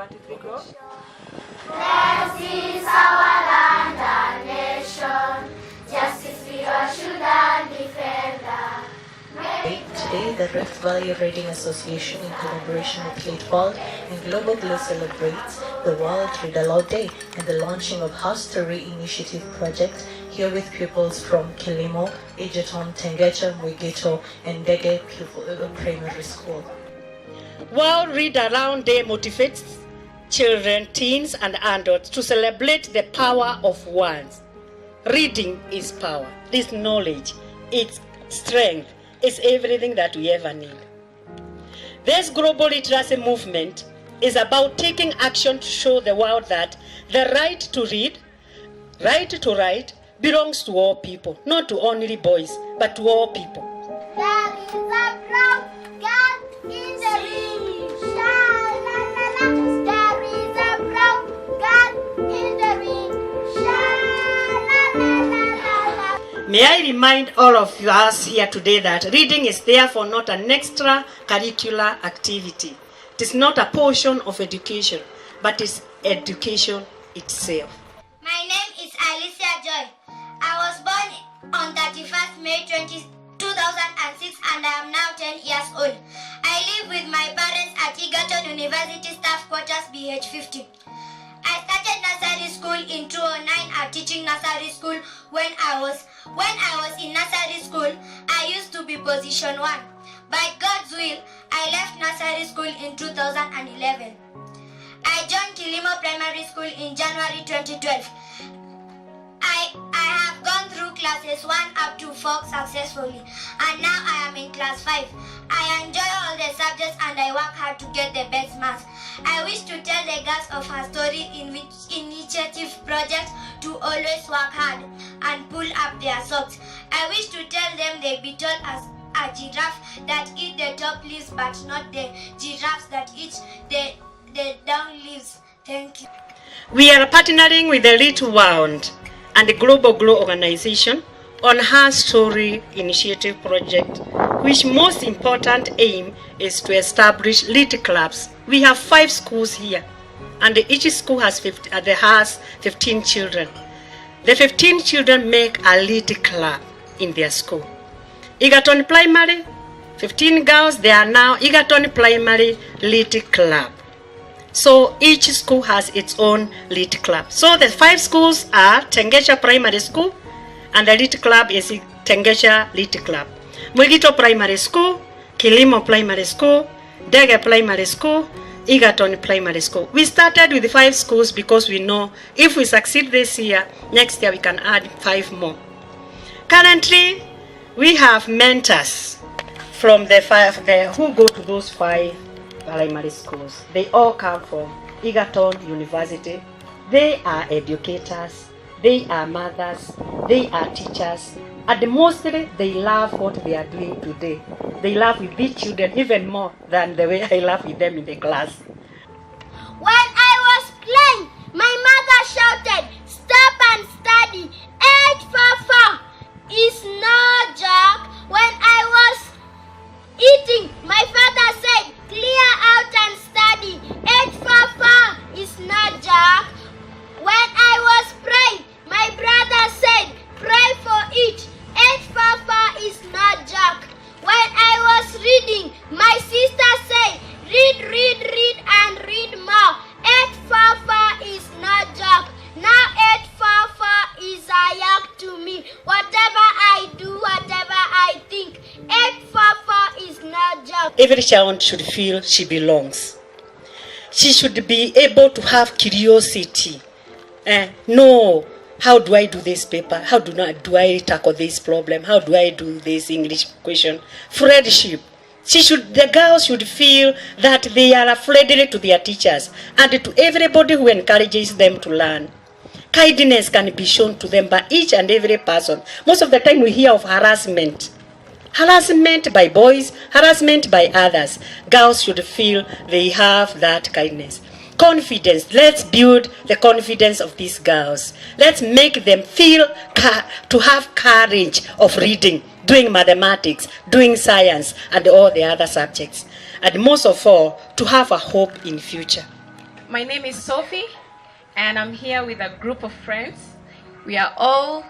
1, 2, 3, go. Blessed is our land and nation, justice we all should defend. Today, the Rift Valley Reading Association, in collaboration with Faithful and Global Glue, celebrates the World Read Aloud Day and the launching of Herstory Initiative project here with pupils from Kilimo, Egerton, Tengecha, Mwigito, and Dege Primary School. World Read Aloud Day motivates children, teens, and adults to celebrate the power of words. Reading is power. This knowledge, its strength, is everything that we ever need. This global literacy movement is about taking action to show the world that the right to read, right to write, belongs to all people, not to only boys, but to all people. There is a brown cat in the ring. Sha-la-la-la. There is a brown cat in the ring. Sha-la-la-la-la. May I remind all of us here today that reading is therefore not an extra curricular activity. It is not a portion of education, but it's education itself. My name is Alicia Joy. I was born on 31st May 2006 and I am now 10 years old. I live with my parents at Egerton University Staff Quarters BH50. I started nursery school in 2009 at teaching nursery school. When I was in nursery school, I used to be position 1. By God's will, I left nursery school in 2011. I joined Kilimo Primary School in January 2012. I have gone through classes 1 up to 4 successfully, and now I am in class 5. I enjoy all the subjects and I work hard to get the best marks. I wish to tell the girls of Herstory initiative project to always work hard and pull up their socks. I wish to tell them they be told as a giraffe that eat the top leaves but not the giraffes that eat the down leaves. Thank you. We are partnering with the Little World and the Global Glow organization on Herstory Initiative project, which most important aim is to establish little clubs. We have 5 schools here, and each school has 15 children. The 15 children make a little club in their school. Egerton Primary, 15 girls, they are now Egerton Primary Little Club. So each school has its own little club. So the 5 schools are Tengecha Primary School, and the little club is Tengecha Little Club. Mwigito Primary School, Kilimo Primary School, Dege Primary School, Egerton Primary School. We started with 5 schools because we know if we succeed this year, next year we can add 5 more. Currently, we have mentors from the 5 who go to those 5 primary schools. They all come from Egerton University. They are educators, they are mothers, they are teachers, and mostly they love what they are doing today. They love with these children even more than the way I love with them in the class. When I was playing, my mother shouted, "Stop and study. 844 is no joke." When I was eating, my father said, "Clear out and study. 844 is no joke." When I was praying, my brother said, "Pray for it. 844 is no joke." When I was reading, my sister said, "Read, read, read and read more. 844 is no joke." Now 844 is a yoke to me. Whatever I do, whatever I think, 844 is no joke. Every child should feel she belongs. She should be able to have curiosity. No, how do I do this paper? How do I tackle this problem? How do I do this English question? Friendship. The girls should feel that they are friendly to their teachers and to everybody who encourages them to learn. Kindness can be shown to them by each and every person. Most of the time we hear of harassment. Harassment by boys, harassment by others. Girls should feel they have that kindness. Confidence. Let's build the confidence of these girls. Let's make them feel to have courage of reading, doing mathematics, doing science, and all the other subjects. And most of all, to have a hope in future. My name is Sophie, and I'm here with a group of friends. We are all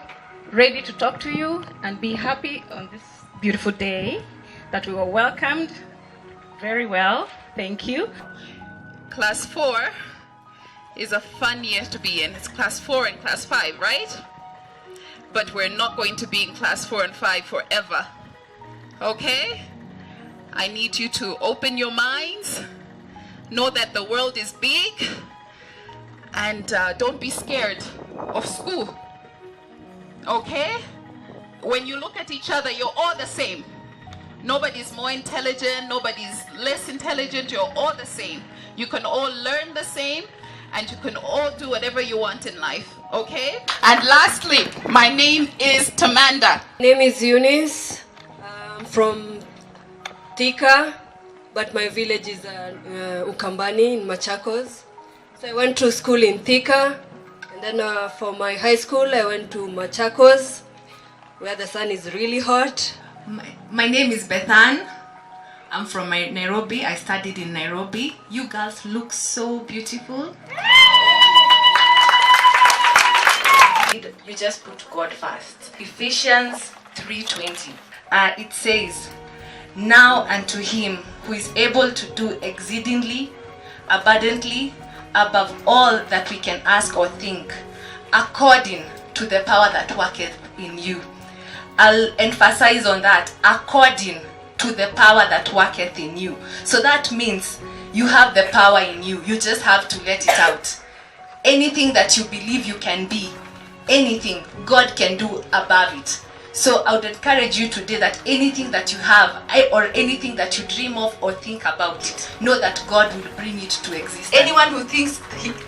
ready to talk to you and be happy on this beautiful day that we were welcomed very well. Thank you. Class 4 is a fun year to be in. It's class 4 and class 5, right? But we're not going to be in class 4 and 5 forever. Okay? I need you to open your minds, know that the world is big, and don't be scared of school. Okay? When you look at each other, you're all the same. Nobody's more intelligent, nobody's less intelligent, you're all the same. You can all learn the same, and you can all do whatever you want in life, okay? And lastly, my name is Tamanda. My name is Eunice. I'm from Thika, but my village is Ukambani in Machakos. So I went to school in Thika, and then for my high school I went to Machakos, where the sun is really hot. My name is Bethan. I'm from Nairobi. I studied in Nairobi. You girls look so beautiful. We just put God first. Ephesians 3:20. It says, "Now unto him who is able to do exceedingly, abundantly, above all that we can ask or think, according to the power that worketh in you." I'll emphasize on that, according to the power that worketh in you. So that means you have the power in you. You just have to let it out. Anything that you believe you can be, anything, God can do above it. So I would encourage you today that anything that you have or anything that you dream of or think about, know that God will bring it to existence. Anyone who thinks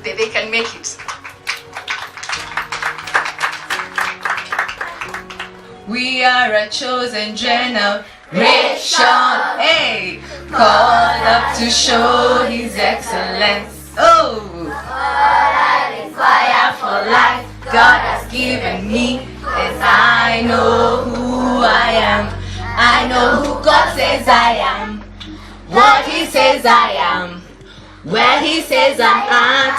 that they can make it. We are a chosen generation, hey, called up to show His excellence. Oh, what I desire for life, God has given me, as I know who I am. I know who God says I am, what He says I am, where He says I'm at.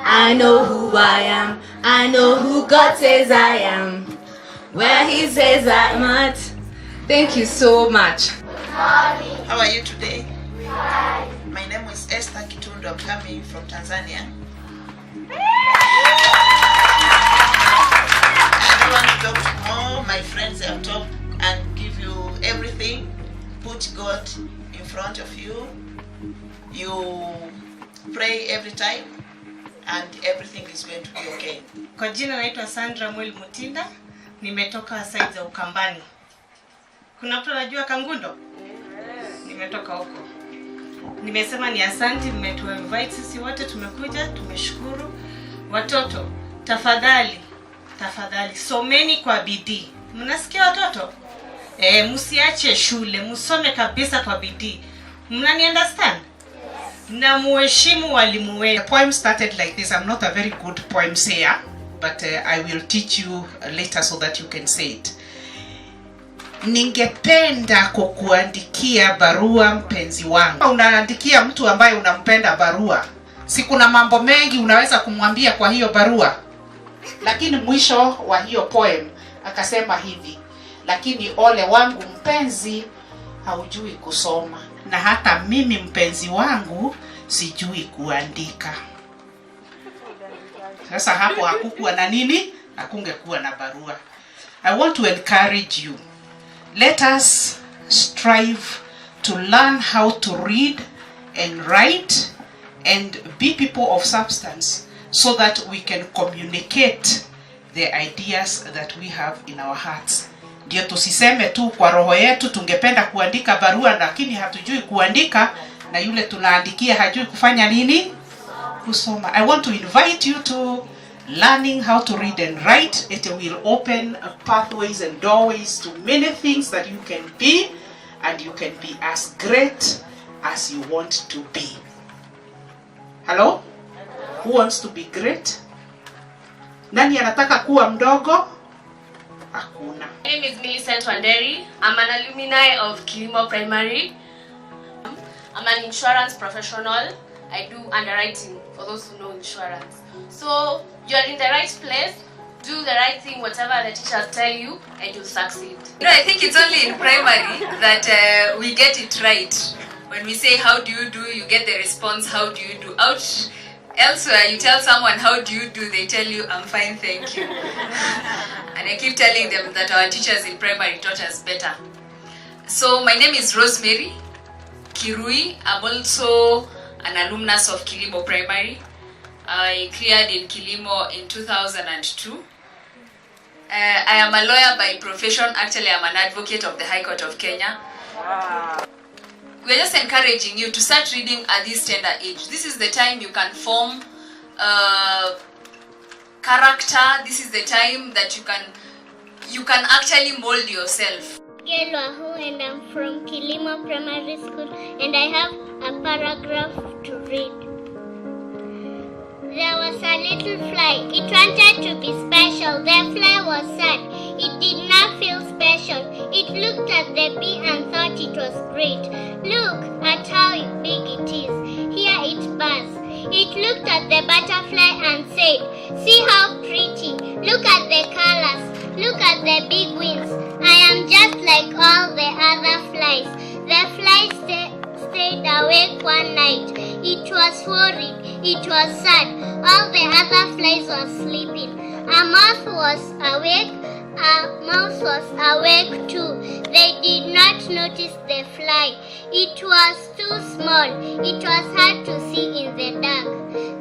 I know who I am. I know who God says I am, where He says I'm at. Thank you so much. How are you today? My name is Esther Kitundu. I'm coming from Tanzania. I want to talk to all my friends have talked and give you everything. Put God in front of you. You pray every time and everything is going to be okay. Kwa jina naitwa Sandra Mweli Mutinda. Nimetoka side za Ukambani. Kuna mtu anajua Kangundo? Nimetoka huko. Nimesema ni asante, mmetu invite sisi wote tumekuja, tumeshukuru. Watoto, tafadhali someni kwa bidii. Mnasikia watoto? Msiache shule, msome kabisa kwa bidii. Mnani understand? Na muheshimu walimu wenu. The poem started like this. I'm not a very good poem sayer, but I will teach you later so that you can say it. Ningependa kukuandikia barua mpenzi wangu. Unaandikia mtu ambaye unampenda barua. Si kuna mambo mengi unaweza kumwambia kwa hiyo barua. Lakini mwisho wa hiyo poem akasema hivi: lakini ole wangu mpenzi, haujui kusoma. Na hata mimi mpenzi wangu sijui kuandika. Sasa hapo hakukuwa na nini? Hakungekuwa na barua. I want to encourage you. Let us strive to learn how to read and write and be people of substance so that we can communicate the ideas that we have in our hearts. Ndio tusiseme tu kwa roho yetu tungependa kuandika barua lakini hatujui kuandika, na yule tunaandikia hajui kufanya nini? Kusoma. I want to invite you to learning how to read and write. It will open pathways and doorways to many things that you can be, and you can be as great as you want to be. Hello? Who wants to be great? Nani anataka kuwa mdogo? Hakuna. My name is Millicent Wanderi. I'm an alumni of Kilimo Primary. I'm an insurance professional, I do underwriting, for those who know insurance. So you're in the right place, do the right thing, whatever the teachers tell you, and you'll succeed. I think it's only in primary that we get it right. When we say, how do, you get the response, how do you do? Out elsewhere, you tell someone, how do you do? They tell you, I'm fine, thank you. And I keep telling them that our teachers in primary taught us better. So my name is Rosemary Kirui. I'm also an alumnus of Kilimo Primary. I cleared in Kilimo in 2002. I am a lawyer by profession. Actually, I'm an advocate of the High Court of Kenya. Wow. We're just encouraging you to start reading at this tender age. This is the time you can form character. This is the time that you can actually mold yourself. Gelwahu, and I'm from Kilimo Primary School, and I have a paragraph to read. There was a little fly. It wanted to be special. The fly was sad. It did not feel special. It looked at the bee and thought it was great. Look at how big it is. Hear it buzz. It looked at the butterfly and said, see how pretty. Look at the colors. Look at the big wings. I am just like all the other flies. The fly stayed awake one night. It was worried. It was sad. All the other flies were sleeping. A moth was awake. A mouse was awake too. They did not notice the fly. It was too small. It was hard to see in the dark.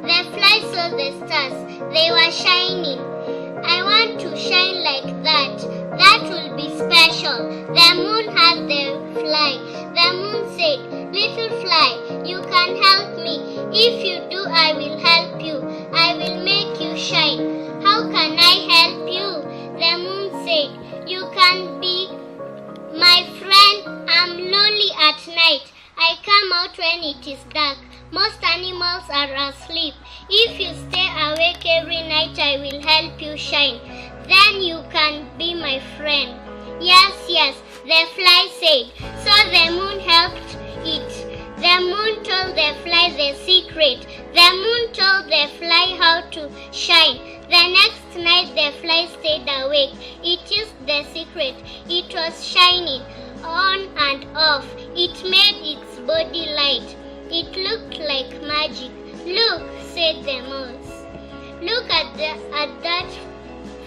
The fly saw the stars. They were shining. I want to shine like that. That will be special. The moon had the fly. The moon said, little fly, you can help me. If you do, I will help you. I will make you shine. How can I help you? The moon said, you can be my friend. I'm lonely at night. I come out when it is dark. Most animals are asleep. If you stay awake every night, I will help you shine. Then you can be my friend. Yes, yes, the fly said. So the moon helped it. The moon told the fly the secret. The moon told the fly how to shine. The next night the fly stayed awake. It used the secret. It was shining on and off. It made its body light. It looked like magic. Look, said the mouse. Look at that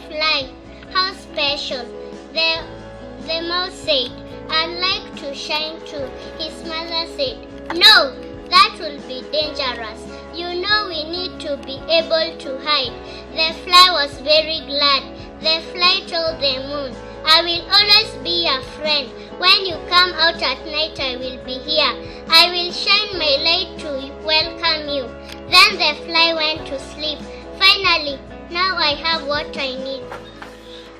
fly. How special. The mouse said, I'd like to shine too. His mother said, no, that will be dangerous. You know we need to be able to hide. The fly was very glad. The fly told the moon, I will always be your friend. When you come out at night, I will be here. I will shine my light to welcome you. Then the fly went to sleep. Finally, now I have what I need.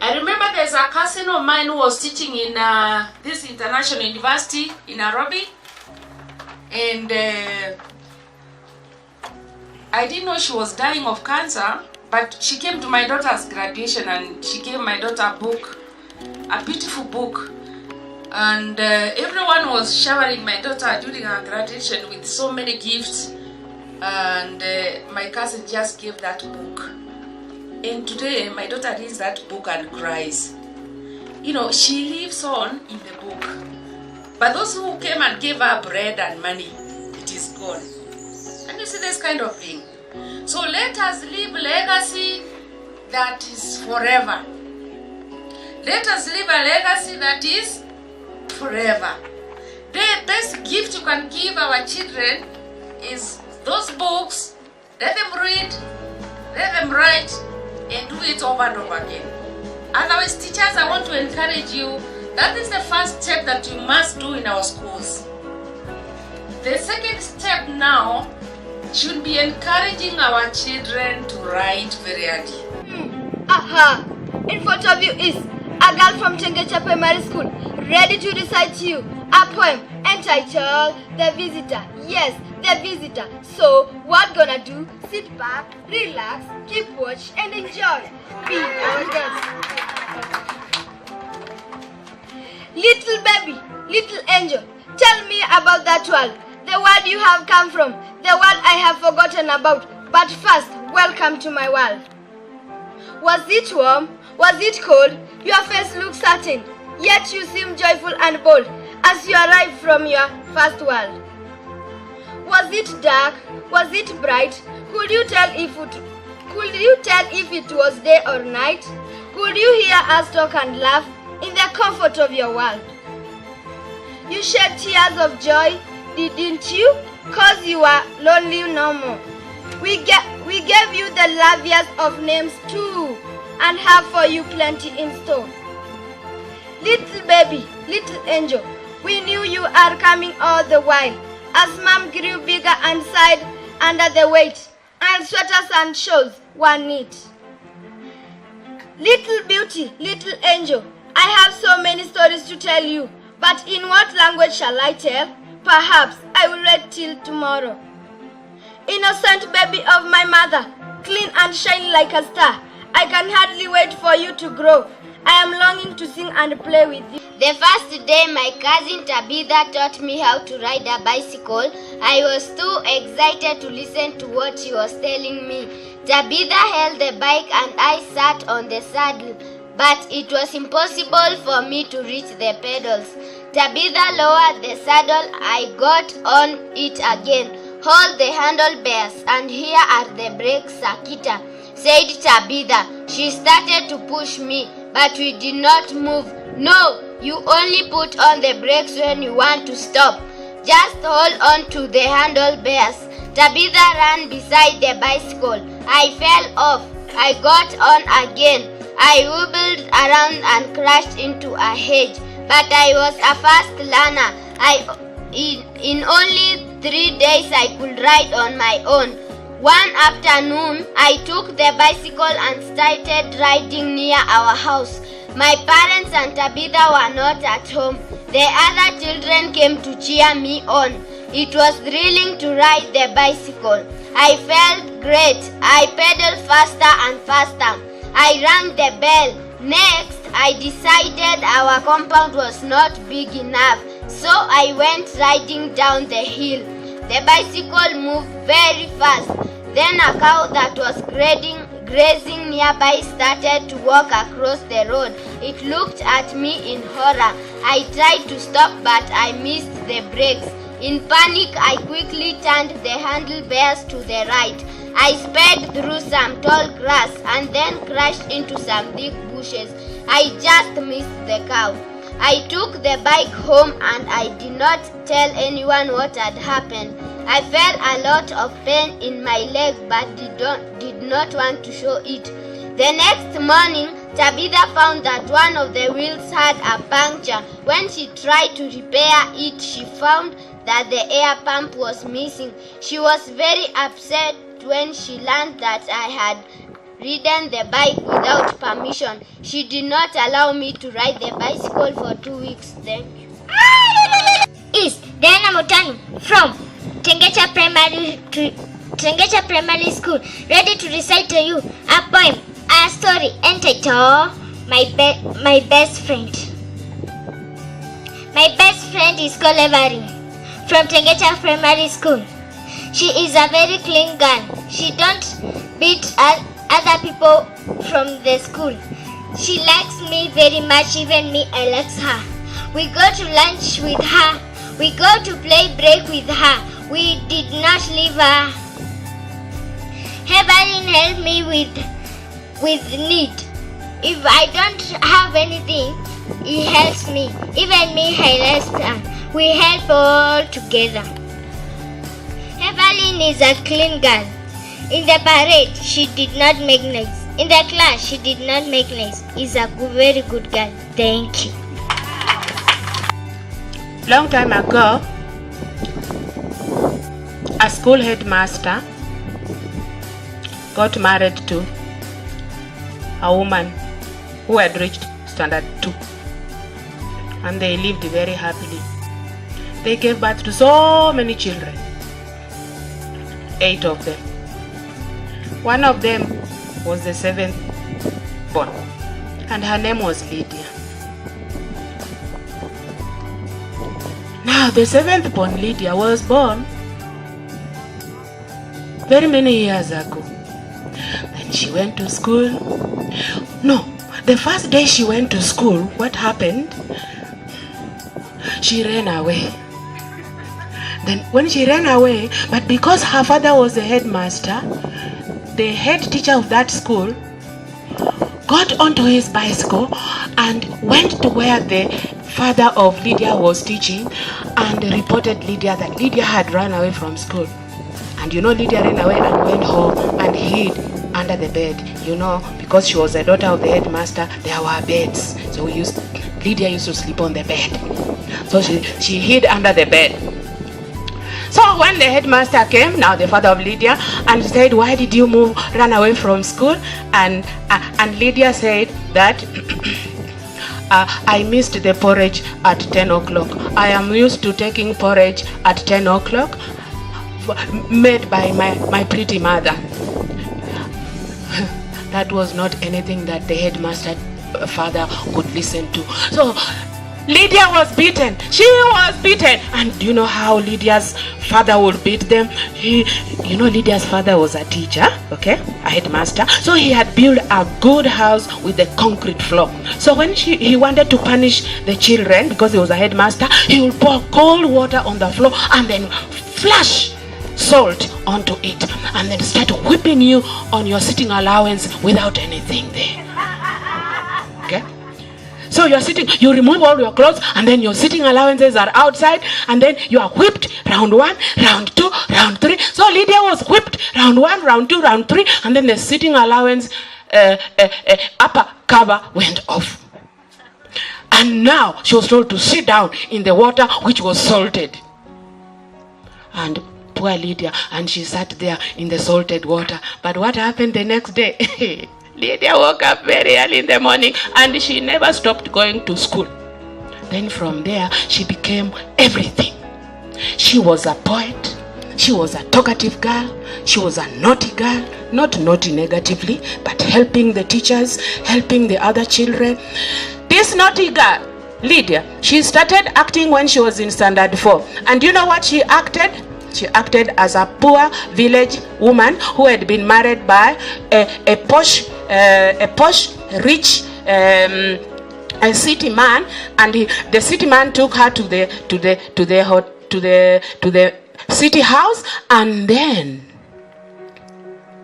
I remember there's a cousin of mine who was teaching in this international university in Nairobi. And I didn't know she was dying of cancer, but she came to my daughter's graduation and she gave my daughter a book, a beautiful book. And everyone was showering my daughter during her graduation with so many gifts. And my cousin just gave that book. And today my daughter reads that book and cries. You know, she lives on in the book. But those who came and gave her bread and money, it is gone. And you see this kind of thing. So let us leave legacy that is forever. Let us leave a legacy that is forever. The best gift you can give our children is those books. Let them read, let them write, and do it over and over again. Otherwise, teachers, I want to encourage you. That is the first step that you must do in our schools. The second step now should be encouraging our children to write very early. Aha! In front of you is a girl from Chengecha Primary School, ready to recite to you a poem entitled The Visitor. Yes, The Visitor. So, what gonna do? Sit back, relax, keep watch, and enjoy. Be our guest. Little baby, little angel, tell me about that world. The the world you have come from, the world I have forgotten about. But first, welcome to my world. Was it warm? Was it cold? Your face looks certain, yet you seem joyful and bold as you arrive from your first world. Was it dark? Was it bright? Could you tell if it was day or night? Could you hear us talk and laugh in the comfort of your world? You shed tears of joy, didn't you? 'Cause you were lonely no more. We gave you the loveliest of names too, and have for you plenty in store. Little baby, little angel, we knew you are coming all the while, as mom grew bigger and sighed under the weight, and sweaters and shawls were neat. Little beauty, little angel, I have so many stories to tell you, but in what language shall I tell? Perhaps I will wait till tomorrow. Innocent baby of my mother, clean and shiny like a star, I can hardly wait for you to grow. I am longing to sing and play with you. The first day my cousin Tabitha taught me how to ride a bicycle, I was too excited to listen to what she was telling me. Tabitha held the bike and I sat on the saddle, but it was impossible for me to reach the pedals. Tabitha lowered the saddle, I got on it again. Hold the handlebars and here are the brakes, Sakita, said Tabitha. She started to push me, but we did not move. No, you only put on the brakes when you want to stop. Just hold on to the handlebars. Tabitha ran beside the bicycle. I fell off. I got on again. I wobbled around and crashed into a hedge, but I was a fast learner. In only 3 days I could ride on my own. One afternoon, I took the bicycle and started riding near our house. My parents and Tabitha were not at home. The other children came to cheer me on. It was thrilling to ride the bicycle. I felt great. I pedaled faster and faster. I rang the bell. Next, I decided our compound was not big enough, so I went riding down the hill. The bicycle moved very fast. Then a cow that was grazing nearby started to walk across the road. It looked at me in horror. I tried to stop, but I missed the brakes. In panic, I quickly turned the handlebars to the right. I sped through some tall grass and then crashed into some thick bushes. I just missed the cow. I took the bike home and I did not tell anyone what had happened. I felt a lot of pain in my leg but did not want to show it. The next morning, Tabitha found that one of the wheels had a puncture. When she tried to repair it, she found that the air pump was missing. She was very upset when she learned that I had ridden the bike without permission. She did not allow me to ride the bicycle for 2 weeks. Thank you. Is Diana Mutanu from Tengecha Primary School, ready to recite to you a poem, a story entitled My Best Friend. My best friend is called Everine from Tengecha Primary School. She is a very clean girl. She don't beat other people from the school. She likes me very much, even me I like her. We go to lunch with her. We go to play break with her. We did not leave her. Everine helped me with need. If I don't have anything, he helps me. Even me, I help her. We help all together. Evelyn is a clean girl. In the parade, she did not make noise. In the class, she did not make noise. Is a very good girl. Thank you. Long time ago, a school headmaster got married to a woman who had reached standard 2, and they lived very happily. They gave birth to so many children, 8 of them. One of them was the 7th born, and her name was Lydia. Now, Now the 7th born Lydia was born very many years ago. Then she went to school. No, the first day she went to school, what happened? She ran away. Then when she ran away, but because her father was the headmaster, the head teacher of that school got onto his bicycle and went to where the father of Lydia was teaching and reported Lydia that Lydia had run away from school. And Lydia ran away and went home and hid under the bed. Because she was a daughter of the headmaster, there were beds. So Lydia used to sleep on the bed. So she hid under the bed. So when the headmaster came, now the father of Lydia, and said, "Why did you run away from school?" And Lydia said that I missed the porridge at 10 o'clock. I am used to taking porridge at 10 o'clock made by my pretty mother. That was not anything that the headmaster father could listen to. So Lydia was beaten. She was beaten. And do you know how Lydia's father would beat them? Lydia's father was a teacher, okay, a headmaster. So he had built a good house with a concrete floor. So when he wanted to punish the children, because he was a headmaster, he would pour cold water on the floor and then flash salt onto it and then start whipping you on your sitting allowance without anything there. Okay? So you're sitting, you remove all your clothes and then your sitting allowances are outside and then you are whipped round 1, round 2, round 3. So Lydia was whipped round 1, round 2, round 3 and then the sitting allowance upper cover went off. And now she was told to sit down in the water which was salted. And poor Lydia, and she sat there in the salted water. But what happened the next day? Lydia woke up very early in the morning and she never stopped going to school. Then from there, she became everything. She was a poet. She was a talkative girl. She was a naughty girl. Not naughty negatively, but helping the teachers, helping the other children. This naughty girl, Lydia, she started acting when she was in standard 4. And do you know what she acted? She acted as a poor village woman who had been married by a posh, rich, a city man, and the city man took her to the city house, and then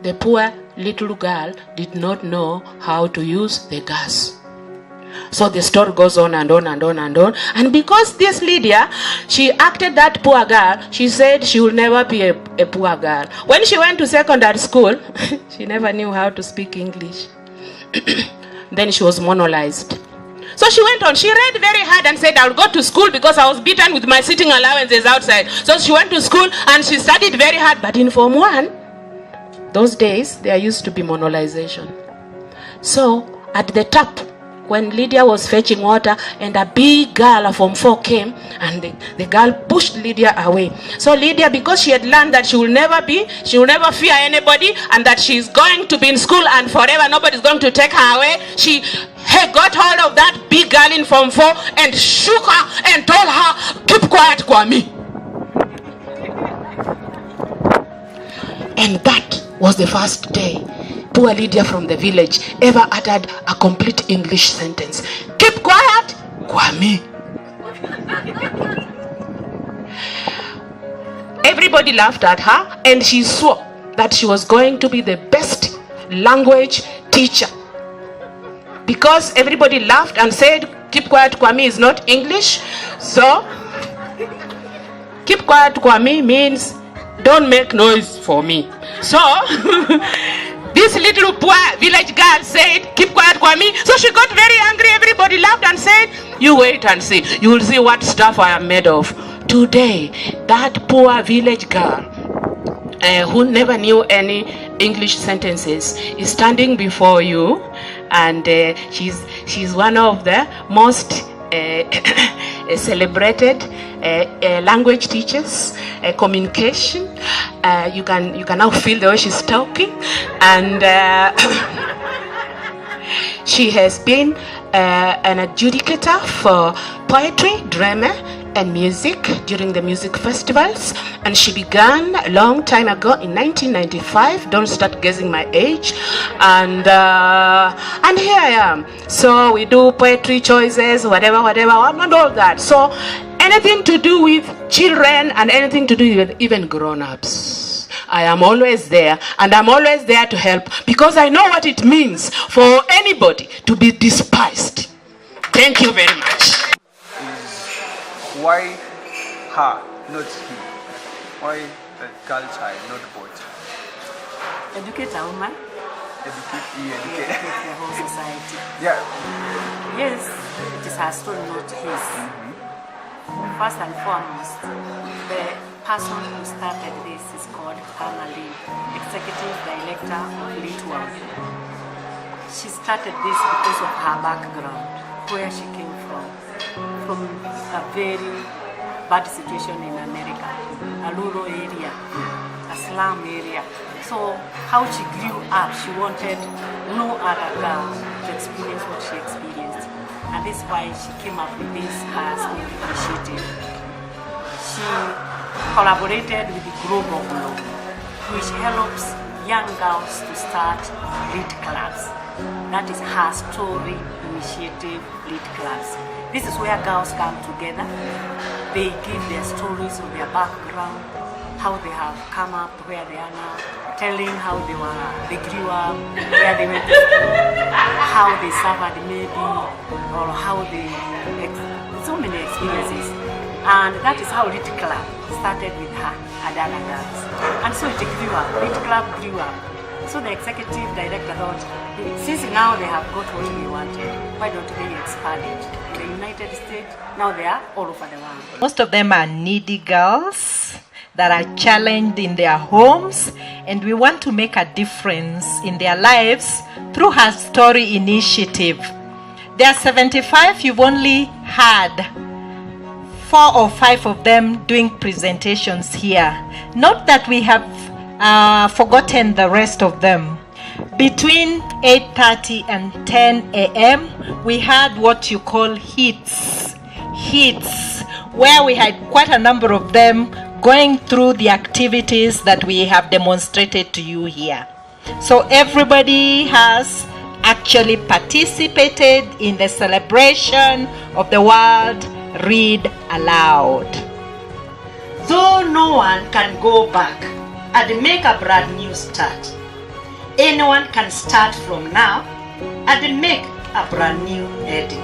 the poor little girl did not know how to use the gas. So the story goes on and on and on and on. And because this Lydia, she acted that poor girl, she said she will never be a poor girl. When she went to secondary school, she never knew how to speak English. Then she was monolized. So she went on. She read very hard and said, I'll go to school because I was beaten with my sitting allowances outside. So she went to school and she studied very hard. But in Form 1, those days, there used to be monolization. So at the tap, when Lydia was fetching water and a big girl of Form 4 came and the girl pushed Lydia away. So Lydia, because she had learned that she will never fear anybody and that she's going to be in school and forever nobody's going to take her away, she got hold of that big girl in Form 4 and shook her and told her, keep quiet, Kwame. And that was the first day poor Lydia from the village ever uttered a complete English sentence. Keep quiet, Kwame. Everybody laughed at her and she swore that she was going to be the best language teacher. Because everybody laughed and said, keep quiet, Kwame is not English. So, keep quiet, Kwame means don't make noise for me. So, this little poor village girl said, keep quiet, Kwame. So she got very angry. Everybody laughed and said, you wait and see. You will see what stuff I am made of. Today, that poor village girl who never knew any English sentences is standing before you, and she's one of the most celebrated language teachers, communication. You can now feel the way she's talking, and she has been an adjudicator for poetry, drama, and music during the music festivals, and she began a long time ago in 1995. Don't start guessing my age. And here I am. So we do poetry choices, whatever, and all that. So anything to do with children and anything to do with even grown-ups, I am always there, and I'm always there to help, because I know what it means for anybody to be despised. Thank you very much. Why her, not he? Why the girl child, not both? Educate a woman. Educate the whole society. Yeah. Yes, it is her story, not his. First and foremost, the person who started this is called Anna Lee, Executive Director of Litworld. She started this because of her background, where she came from a very bad situation in America, a rural area, a slum area. So how she grew up, she wanted no other girl to experience what she experienced. And this is why she came up with this school initiative. She collaborated with the Global Globe, which helps young girls to start read clubs. That is Herstory initiative read clubs. This is where girls come together. They give their stories of their background, how they have come up to where they are now, telling how they grew up, where they went to school, how they suffered maybe, or how they, so many experiences. And that is how Read Club started with her, Adana girls. And so it grew up, Read Club grew up. So the executive director thought, since now they have got what we wanted, why don't they expand it? In the United States, now they are all over the world. Most of them are needy girls that are challenged in their homes, and we want to make a difference in their lives through Herstory initiative. There are 75, you've only had 4 or 5 of them doing presentations here. Not that we have forgotten the rest of them. Between 8:30 and 10 a.m. we had what you call hits, where we had quite a number of them going through the activities that we have demonstrated to you here. So everybody has actually participated in the celebration of the World Read Aloud. Though no one can go back and make a brand new start, anyone can start from now and make a brand new heading.